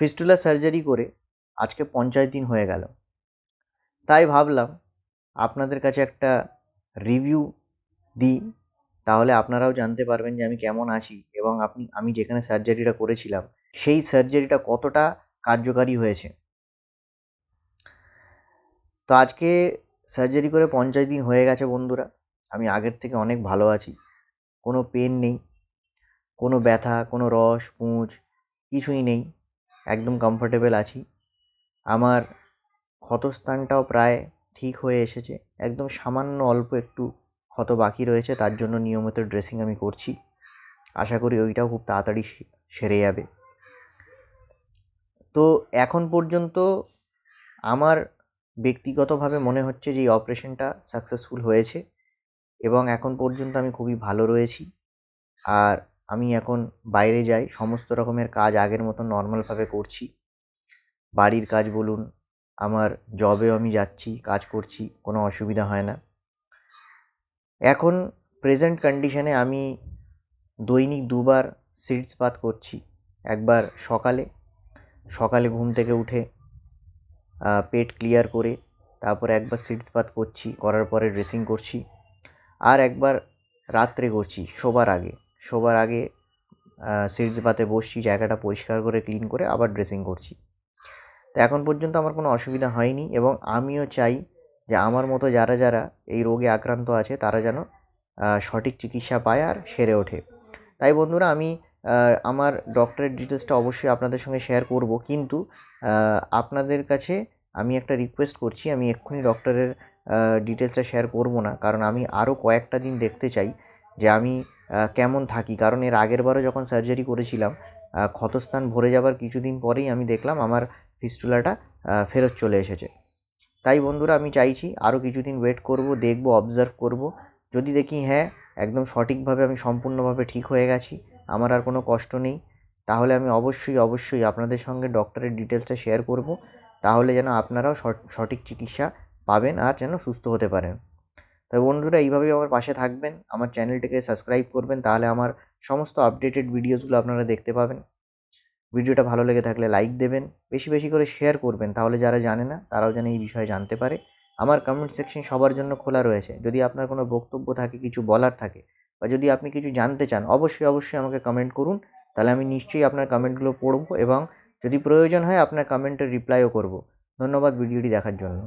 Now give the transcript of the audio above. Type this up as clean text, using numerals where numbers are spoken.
Fistula surgery করে আজকে 50 দিন হয়ে গেল। তাই ভাবলাম আপনাদের কাছে একটা রিভিউ দিই, তাহলে আপনারাও জানতে পারবেন যে আমি কেমন আছি এবং আমি যেখানে সার্জারিটা করেছিলাম সেই সার্জারিটা কতটা কার্যকারী হয়েছে। তো আজকে সার্জারি করে 50 দিন হয়ে গেছে বন্ধুরা। আমি আগের থেকে অনেক ভালো আছি, কোনো পেন নেই, কোনো ব্যথা, কোনো রস পুঁজ কিছুই নেই, একদম কমফোর্টেবল আছি। আমার ক্ষতস্থানটাও প্রায় ঠিক হয়ে এসেছে, একদম সামান্য অল্প একটু ক্ষত বাকি রয়েছে, তার জন্য নিয়মিত ড্রেসিং আমি করছি। আশা করি ওইটাও খুব তাড়াতাড়ি সেরে যাবে। তো এখন পর্যন্ত আমার ব্যক্তিগতভাবে মনে হচ্ছে যে এই অপারেশনটা সাকসেসফুল হয়েছে এবং এখন পর্যন্ত আমি খুবই ভালো রয়েছি। আর আমি এখন বাইরে যাই, সমস্ত রকমের কাজ আগের মতো নর্মালভাবে করছি। বাড়ির কাজ বলুন, আমার জবেও আমি যাচ্ছি, কাজ করছি, কোনো অসুবিধা হয় না। এখন প্রেজেন্ট কন্ডিশনে আমি দৈনিক 2বার সিটস বাথ করছি। একবার সকালে ঘুম থেকে উঠে পেট ক্লিয়ার করে তারপরে একবার সিটস বাথ করছি, করার পরে ড্রেসিং করছি। আর একবার রাত্রে করছি শোবার আগে সিটস বাথে বসছি, জায়গাটা পরিষ্কার করে ক্লিন করে আবার ড্রেসিং করছি। তো এখন পর্যন্ত আমার কোনো অসুবিধা হয়নি এবং আমিও চাই যে আমার মতো যারা এই রোগে আক্রান্ত আছে তারা যেন সঠিক চিকিৎসা পায় আর সেরে ওঠে। তাই বন্ধুরা আমি আমার ডক্টরের ডিটেলসটা অবশ্যই আপনাদের সঙ্গে শেয়ার করব, কিন্তু আপনাদের কাছে আমি একটা রিকোয়েস্ট করছি, আমি এক্ষুনি ডক্টরের ডিটেলসটা শেয়ার করব না, কারণ আমি আরও কয়েকটা দিন দেখতে চাই যে আমি কেমন থাকি। কারণ এর আগেরবারও যখন সার্জারি করেছিলাম ক্ষতস্থান ভরে যাবার কিছুদিন পরেই আমি দেখলাম আমার ফিস্টুলাটা ফেরত চলে এসেছে। তাই বন্ধুরা আমি চাইছি আরও কিছুদিন ওয়েট করব, দেখব, অবজার্ভ করব। যদি দেখি হ্যাঁ একদম সঠিকভাবে আমি সম্পূর্ণভাবে ঠিক হয়ে গেছি, আমার আর কোনো কষ্ট নেই, তাহলে আমি অবশ্যই আপনাদের সঙ্গে ডক্টরের ডিটেলসটা শেয়ার করব, তাহলে যেন আপনারাও সঠিক চিকিৎসা পাবেন আর যেন সুস্থ হতে পারেন। তাই বন্ধুরা এইভাবেই আমার পাশে থাকবেন, আমার চ্যানেলটিকে সাবস্ক্রাইব করবেন, তাহলে আমার সমস্ত আপডেটেড ভিডিওসগুলো আপনারা দেখতে পাবেন। ভিডিওটা ভালো লেগে থাকলে লাইক দেবেন, বেশি করে শেয়ার করবেন, তাহলে যারা জানে না তারাও যেন এই বিষয়ে জানতে পারে। আমার কমেন্ট সেকশন সবার জন্য খোলা রয়েছে, যদি আপনার কোনো বক্তব্য থাকে, কিছু বলার থাকে, বা যদি আপনি কিছু জানতে চান অবশ্যই আমাকে কমেন্ট করুন, তাহলে আমি নিশ্চয়ই আপনার কমেন্টগুলো পড়ব এবং যদি প্রয়োজন হয় আপনার কমেন্টের রিপ্লাইও করব। ধন্যবাদ ভিডিওটি দেখার জন্য।